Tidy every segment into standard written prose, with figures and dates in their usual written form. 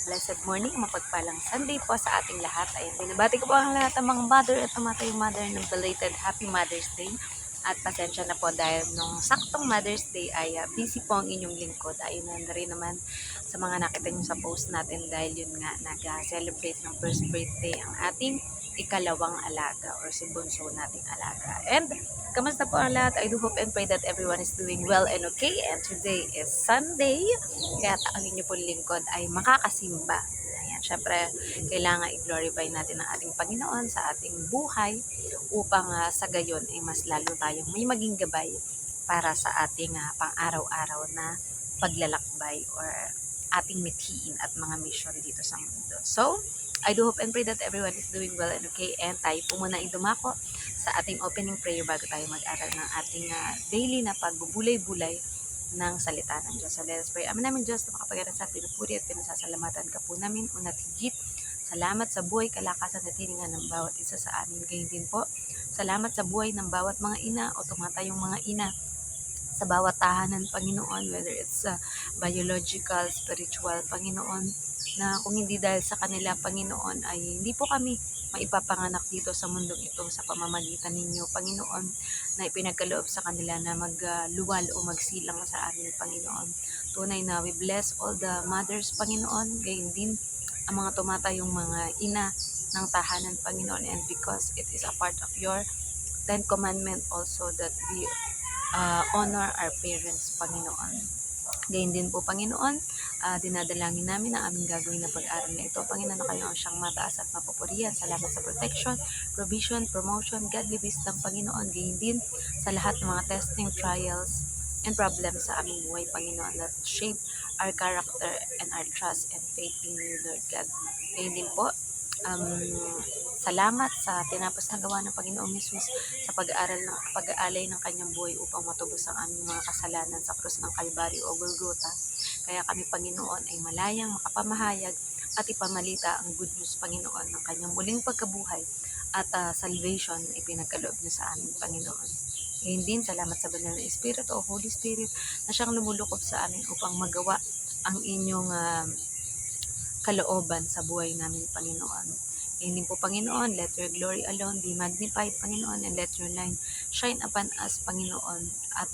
Blessed morning, mapagpalang Sunday po sa ating lahat. Ayan, binabati ko po ang lahat ng mga mother at mga mother ng belated Happy Mother's Day. At pasensya na po dahil nung saktong Mother's Day ay busy po ang inyong lingkod. Ayun na rin naman sa mga nakita nyo sa post natin dahil yun nga nag-celebrate ng first birthday ang ating ikalawang alaga or si bunso nating alaga. And kamusta po ang lahat? I do hope and pray that everyone is doing well and okay. And today is Sunday. Kaya ang inyo pong lingkod ay makakasimba. Ayan, syempre, kailangan i-glorify natin ang ating Panginoon sa ating buhay upang sa gayon ay mas lalo tayong may maging gabay para sa ating pang-araw-araw na paglalakbay or ating mithiin at mga mission dito sa mundo. So, I do hope and pray that everyone is doing well and okay. And tayo po muna idumako sa ating opening prayer bago tayo mag-aral ng ating daily na pagbubulay-bulay ng salita ng Diyos. So let us pray. Amin namin Diyos na makapagiran sa pinupuri at pinasasalamatan ka po namin. Una't higit, salamat sa buhay, kalakasan at hininga ng bawat isa sa amin. Gayun din po, salamat sa buhay ng bawat mga ina o tumatayong mga ina sa bawat tahanan, Panginoon, whether it's biological, spiritual, Panginoon, na kung hindi dahil sa kanila, Panginoon, ay hindi po kami maipapanganak dito sa mundong ito sa pamamagitan ninyo, Panginoon, na ipinagkaloob sa kanila na magluwal o magsilang sa amin, Panginoon. Tunay na we bless all the mothers, Panginoon, gayon din ang mga tumatayong mga ina ng tahanan, Panginoon, and because it is a part of your Ten Commandment also that we honor our parents, Panginoon. Gayun din po, Panginoon, dinadalangin namin ang aming gagawin na pag-aaral na ito. Panginoon, na kayo ang siyang mataas at mapupurihan. Salamat sa protection, provision, promotion, godly wisdom, Panginoon. Gayun din sa lahat ng mga testing, trials, and problems sa aming buhay, Panginoon, that shape our character and our trust and faith in you, Lord God. Gayun din po, salamat sa tinapos na gawa ng Panginoong Hesus sa pag-aalay ng kanyang buhay upang matubos ang aming mga kasalanan sa krus ng Kalbaryo o Golgota. Kaya kami, Panginoon, ay malayang makapamahayag at ipamalita ang good news, Panginoon, ng kanyang muling pagkabuhay at salvation ay pinagkaloob niyo sa amin, Panginoon. Ngayon din, salamat sa banal na Espiritu o Holy Spirit na siyang lumulukob sa amin upang magawa ang inyong kalooban sa buhay namin, Panginoon. Ngayon po, Panginoon, let your glory alone be magnified, Panginoon, and let your light shine upon us, Panginoon. At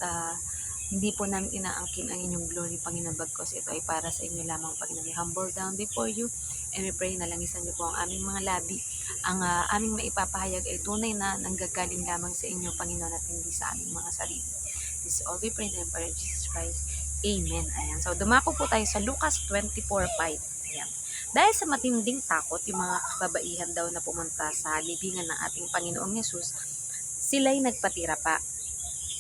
hindi po namin inaangkin ang inyong glory, Panginoon, bagkos ito ay para sa inyo lamang, Panginoon. We humble down before you and we pray na langisan niyo po ang aming mga labi. Ang aming maipapahayag ay tunay na nanggagaling lamang sa inyo, Panginoon, at hindi sa aming mga sarili. This is all we pray in the name of Jesus Christ. Amen. Ayan. So, dumako po tayo sa Lucas 24:5. Ayan. Dahil sa matinding takot, yung mga kababaihan daw na pumunta sa libingan ng ating Panginoong Hesus, sila'y nagpatira pa.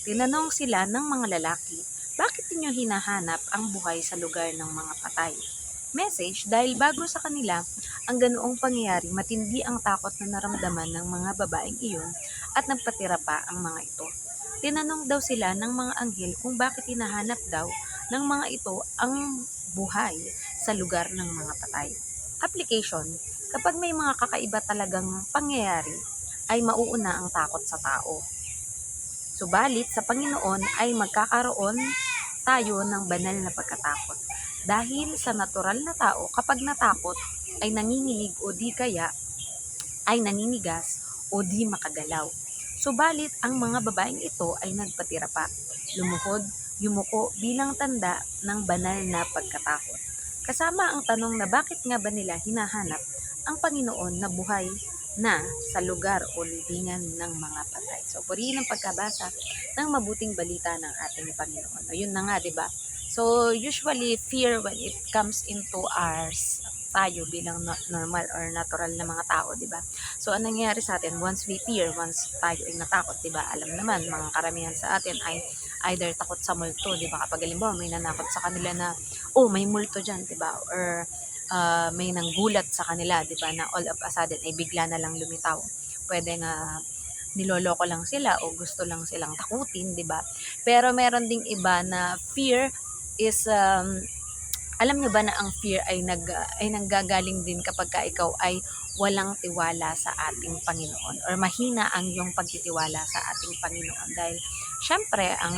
Tinanong sila ng mga lalaki, bakit ninyo hinahanap ang buhay sa lugar ng mga patay? Message, dahil bago sa kanila ang ganoong pangyayari, matindi ang takot na naramdaman ng mga babaeng iyon at nagpatira pa ang mga ito. Tinanong daw sila ng mga anghel kung bakit hinahanap daw ng mga ito ang buhay sa lugar ng mga patay. Application, kapag may mga kakaiba talagang pangyayari, ay mauuna ang takot sa tao. Subalit sa Panginoon ay magkakaroon tayo ng banal na pagkatakot. Dahil sa natural na tao, kapag natakot, ay nanginginig o di kaya ay naninigas o di makagalaw. Subalit ang mga babaeng ito ay nagpatira pa, lumuhod, yumuko bilang tanda ng banal na pagkatakot. Kasama ang tanong na bakit nga ba nila hinahanap ang Panginoon na buhay na sa lugar o libingan ng mga patay. So, purihin ang pagkabasa ng mabuting balita ng ating Panginoon. O, yun na nga, diba? So, usually, fear when it comes into tayo bilang normal or natural na mga tao, diba? So, anong nangyayari sa atin? Once we fear, once tayo ay natakot, diba? Alam naman, mga karamihan sa atin ay either takot sa multo, diba? Kapag halimbawa may nanakot sa kanila na, oh, may multo dyan, diba? Or may nanggulat sa kanila, diba? Na all of a sudden ay bigla na lang lumitaw. Pwede nga niloloko lang sila o gusto lang silang takutin, diba? Pero meron ding iba na fear is alam niyo ba na ang fear ay nanggagaling din kapag ka ikaw ay walang tiwala sa ating Panginoon or mahina ang iyong pagtitiwala sa ating Panginoon dahil Syempre, ang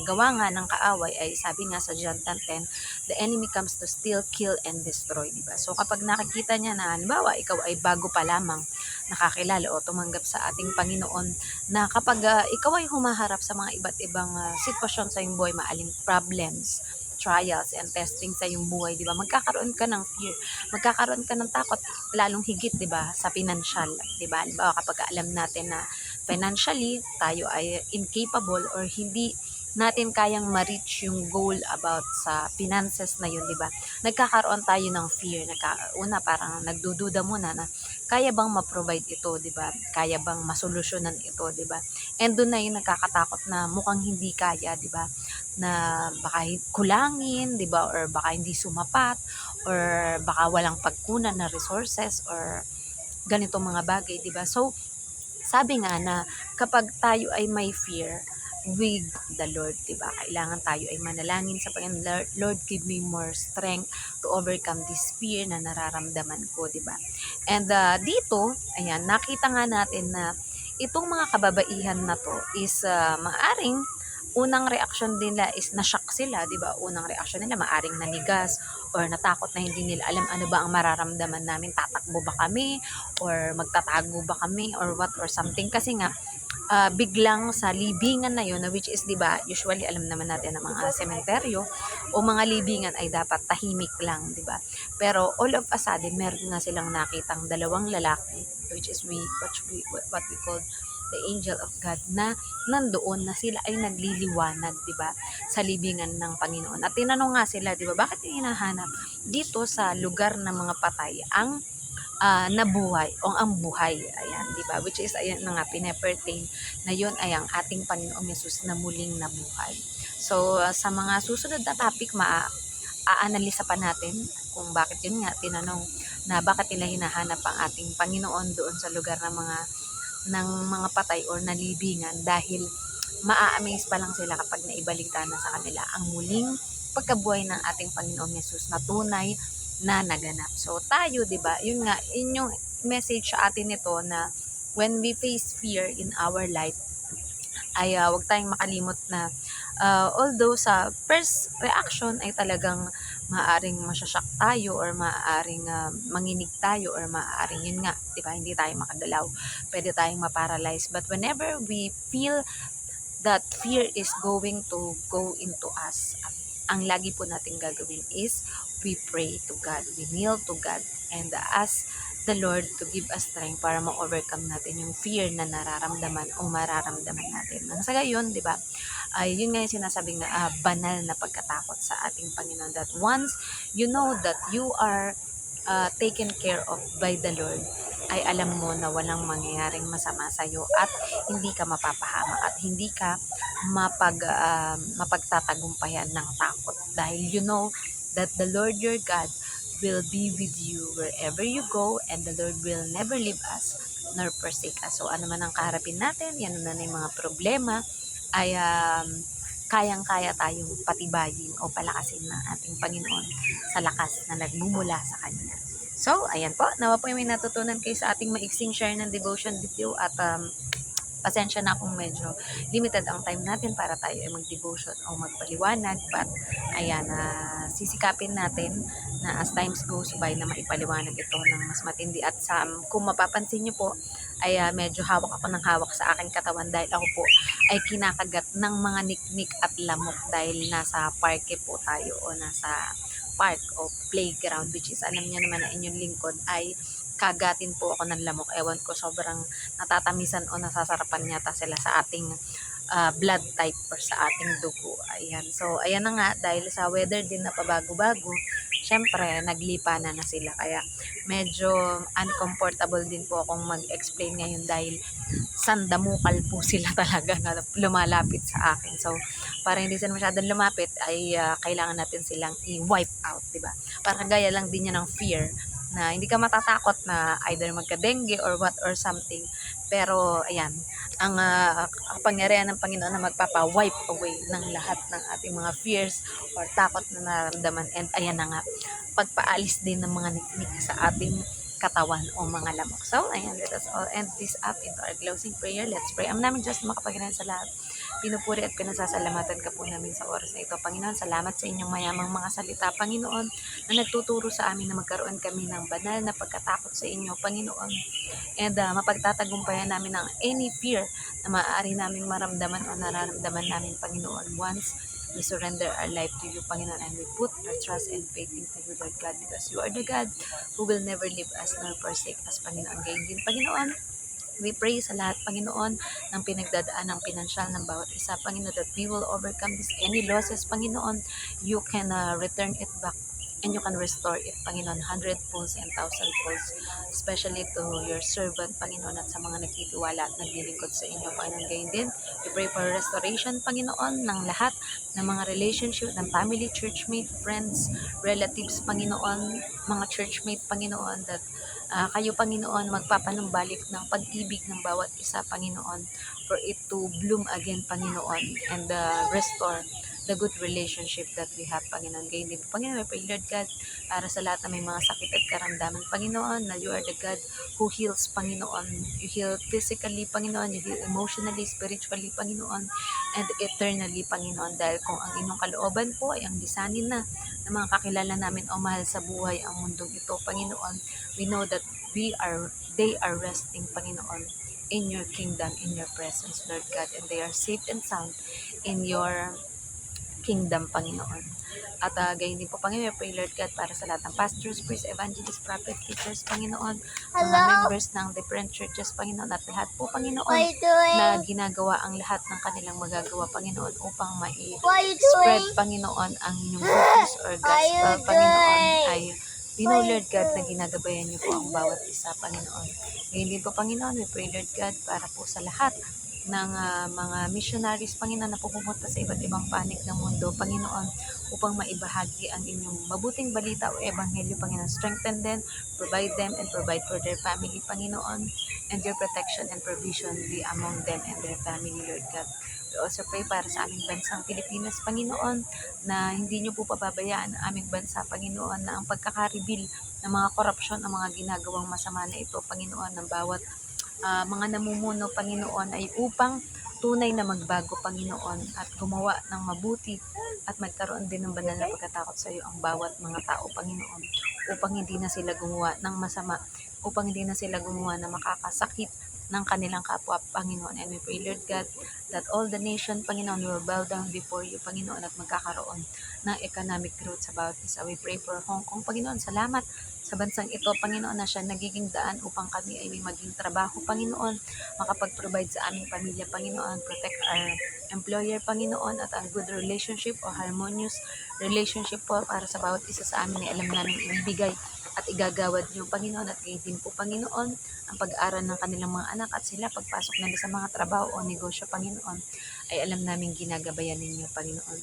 gawa nga ng kaaway ay sabi nga sa John 10:10, the enemy comes to steal, kill, and destroy, di ba? So kapag nakikita niya na, halimbawa, ikaw ay bago pa lamang nakakilala o tumanggap sa ating Panginoon, na kapag ikaw ay humaharap sa mga iba't ibang sitwasyon sa iyong buhay, maaling problems, trials and testing sa iyong buhay, di ba? Magkakaroon ka ng fear, magkakaroon ka ng takot, lalong higit, di ba, sa financial, di ba? Halimbawa, kapag alam natin na financially tayo ay incapable or hindi natin kayang ma-reach yung goal about sa finances na yun, di ba? Nagkakaroon tayo ng fear. Una, parang nagdududa muna na kaya bang ma-provide ito, di ba? Kaya bang masolusyonan ito, di ba? And doon na yung nagkakatakot na mukhang hindi kaya, di ba? Na baka kulangin, di ba? Or baka hindi sumapat, or baka walang pagkunan na resources, or ganito mga bagay, di ba? So, sabi nga na kapag tayo ay may fear with the Lord, diba? Kailangan tayo ay manalangin sa Panginoon, Lord, give me more strength to overcome this fear na nararamdaman ko, diba? And dito, ayan, nakita nga natin na itong mga kababaihan na to is maaring unang reaksyon nila is na-shock sila, di ba? Unang reaksyon nila maaring nanigas or natakot na hindi nila alam ano ba ang mararamdaman namin, tatakbo ba kami or magtatago ba kami or what or something, kasi nga biglang sa libingan na yun, which is, di ba, usually alam naman natin na mga sementeryo o mga libingan ay dapat tahimik lang, di ba? Pero all of a sudden, meron nga silang nakitang dalawang lalaki, which is what we call the angel of God, na nandoon na sila ay nagliliwanag, di ba, sa libingan ng Panginoon. At tinanong nga sila, di ba, bakit yung hinahanap dito sa lugar ng mga patay ang nabuhay o ang buhay, ayan, di ba, which is ayan na nga pinapertain na yun ay ang ating Panginoong Yesus na muling nabuhay. So sa mga susunod na topic, aanalisa pa natin kung bakit yun nga tinanong na bakit nila hinahanap ang ating Panginoon doon sa lugar ng mga patay or nalibingan, dahil maa-amaze pa lang sila kapag naibalita na sa kanila ang muling pagkabuhay ng ating Panginoong Yesus na tunay na naganap. So tayo, 'di ba? Yun nga, yun yung message sa atin nito, na when we face fear in our life, ay wag tayong makalimot na although sa first reaction ay talagang maaring masyashock tayo or maaring manginig tayo or maaring yun nga, 'di ba, hindi tayo makagalaw. Pwede tayong ma-paralyze, but whenever we feel that fear is going to go into us, ang lagi po natin gagawin is we pray to God, we kneel to God, and ask the Lord to give us strength para ma-overcome natin yung fear na nararamdaman o mararamdaman natin. Nang sa gayon, di ba, ay yun nga yung sinasabing na banal na pagkatakot sa ating Panginoon, that once you know that you are taken care of by the Lord, ay alam mo na walang mangyayaring masama sa iyo at hindi ka mapapahamak at hindi ka mapagtatagumpayan ng takot, dahil you know that the Lord your God will be with you wherever you go, and the Lord will never leave us nor forsake us. So ano man ang kaharapin natin, yan na yung mga problema, ay kayang-kaya tayong patibayin o palakasin ng ating Panginoon sa lakas na nagmumula sa Kanya. So, ayan po, nawa po may natutunan kayo sa ating maiksing share ng devotion video, at pasensya na kung medyo limited ang time natin para tayo ay mag-devotion o magpaliwanag, but ayan, sisikapin natin na as times goes by na maipaliwanag ito ng mas matindi. At kung mapapansin nyo po, ay medyo hawak ako ng hawak sa aking katawan, dahil ako po ay kinakagat ng mga niknik at lamok, dahil nasa parke po tayo o nasa park o playground, which is alam niyo naman na inyong lingkod ay kagatin po ako ng lamok. Ewan ko, sobrang natatamisan o nasasarapan yata sila sa ating blood type or sa ating dugo. Ayan. So, ayan na nga, dahil sa weather din na pabago-bago, syempre, naglipanan na sila. Kaya, medyo uncomfortable din po akong mag-explain ngayon, dahil sandamukal po sila talaga na lumalapit sa akin. So, para hindi sila masyadong lumapit, ay kailangan natin silang i-wipe out, diba? Para gaya lang din yan ng fear, na hindi ka matatakot na either magka-dengue or what or something. Pero, ayan, ang kapangyarihan ng Panginoon na magpapa-wipe away ng lahat ng ating mga fears or takot na nararamdaman. And ayan na nga, pagpaalis din ng mga niknik sa ating katawan o mga lamok. So, ayan, let us all end this up into our closing prayer. Let's pray. Ang namin Diyos, makapaginan sa lahat. Pinupuri at pinasasalamatan ka po namin sa oras na ito. Panginoon, salamat sa inyong mayamang mga salita, Panginoon, na nagtuturo sa amin na magkaroon kami ng banal na pagkatakot sa inyo, Panginoon. And mapagtatagumpayan namin ang any fear na maaari naming maramdaman o nararamdaman namin, Panginoon, once we surrender our life to you, Panginoon, and we put our trust and faith into you, Lord God, because you are the God who will never leave us nor forsake us, Panginoon. Gayon din, Panginoon, we pray sa lahat, Panginoon, ng pinagdadaan ng pinansyal ng bawat isa, Panginoon, that we will overcome this any losses, Panginoon. You can return it back and you can restore it, Panginoon, 100-folds and 1,000-folds, especially to your servant, Panginoon, at sa mga nagtitiwala at naglilingkod sa inyo, Panginoon. Gayon din, we pray for restoration, Panginoon, ng lahat ng mga relationship, ng family, churchmate, friends, relatives, Panginoon, mga churchmate, Panginoon, that kayo, Panginoon, magpapanumbalik ng pag-ibig ng bawat isa, Panginoon, for it to bloom again, Panginoon, and restore the good relationship that we have, Panginoon. Gayon din, Panginoon, I pray, Lord God, para sa lahat na may mga sakit at karamdaman, Panginoon, na you are the God who heals, Panginoon. You heal physically, Panginoon, you heal emotionally, spiritually, Panginoon, and eternally, Panginoon, dahil kung ang inyong kalooban po ay ang lisanin na ng mga kakilala namin o mahal sa buhay ang mundong ito, Panginoon, we know that they are resting, Panginoon, in your kingdom, in your presence, Lord God, and they are safe and sound in your kingdom, Panginoon. At gayon din po, Panginoon, pray, Lord God, para sa lahat ng pastors, priests, evangelists, prophet, teachers, Panginoon, mga members ng different churches, Panginoon, at lahat po, Panginoon, na ginagawa ang lahat ng kanilang magagawa, Panginoon, upang mai-spread, Panginoon, ang inyong good news or gospel, Panginoon, ay we know, Lord God, na ginagabayan niyo po ang bawat isa, Panginoon. Ngayon din po, Panginoon, we pray, Lord God, para po sa lahat ng mga missionaries, Panginoon, na pupunta sa iba't ibang panig ng mundo, Panginoon, upang maibahagi ang inyong mabuting balita o ebanghelyo, Panginoon. Strengthen them, provide them, and provide for their family, Panginoon, and your protection and provision be among them and their family, Lord God. We also pray para sa aming bansang Pilipinas, Panginoon, na hindi niyo po pababayaan ang aming bansa, Panginoon, na ang pagkakaribil ng mga korupsyon, ang mga ginagawang masama na ito, Panginoon, ng bawat mga namumuno, Panginoon, ay upang tunay na magbago, Panginoon, at gumawa ng mabuti at magkaroon din ng banal na pagkatakot sa iyo ang bawat mga tao, Panginoon, upang hindi na sila gumawa ng masama, upang hindi na sila gumawa na makakasakit ng kanilang kapwa, Panginoon. And we pray, Lord God, that all the nation, Panginoon, will bow down before you, Panginoon, at magkakaroon ng economic growth sa bawat isa. We pray for Hong Kong, Panginoon. Salamat sa bansang ito, Panginoon, na siya nagiging daan upang kami ay may maging trabaho, Panginoon, makapag-provide sa aming pamilya, Panginoon, protect our employer, Panginoon, at ang good relationship o harmonious relationship po para sa bawat isa sa amin ay alam namin ibibigay at igagawad niyo, Panginoon, at gayon din po, Panginoon, ang pag-aaral ng kanilang mga anak at sila pagpasok nila sa mga trabaho o negosyo, Panginoon, ay alam namin ginagabayan ninyo, Panginoon.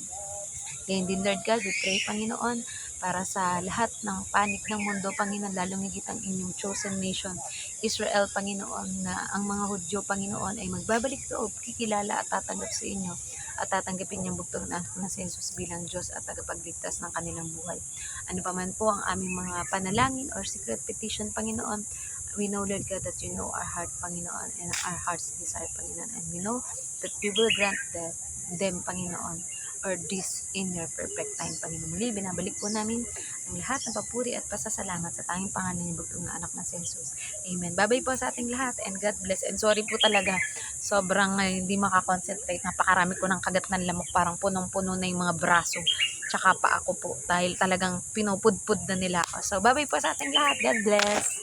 Gayon din, Lord God, we pray, Panginoon, para sa lahat ng panig ng mundo, Panginoon, lalong higit ang inyong chosen nation, Israel, Panginoon, na ang mga Hudyo, Panginoon, ay magbabalik loob, kikilala at tatanggap sa inyo, at tatanggapin yung bugtong na anak na si Jesus bilang Diyos at tagapagligtas ng kanilang buhay. Ano pa man po ang aming mga panalangin or secret petition, Panginoon, we know, Lord God, that you know our heart, Panginoon, and our heart's desire, Panginoon, and we know that you will grant them, Panginoon, or this in your perfect time, Panginoon. Muli, binabalik po namin ang lahat ng papuri at pasasalamat sa tanging pangalan ng bugtong na anak na si Jesus. Amen. Babay po sa ating lahat and God bless. And sorry po talaga, sobrang hindi makakonsentrate. Napakarami ko ng kagat ng lamok. Parang punong-puno na yung mga braso. Tsaka pa ako po dahil talagang pinupudpud na nila ako. So, babay po sa ating lahat. God bless.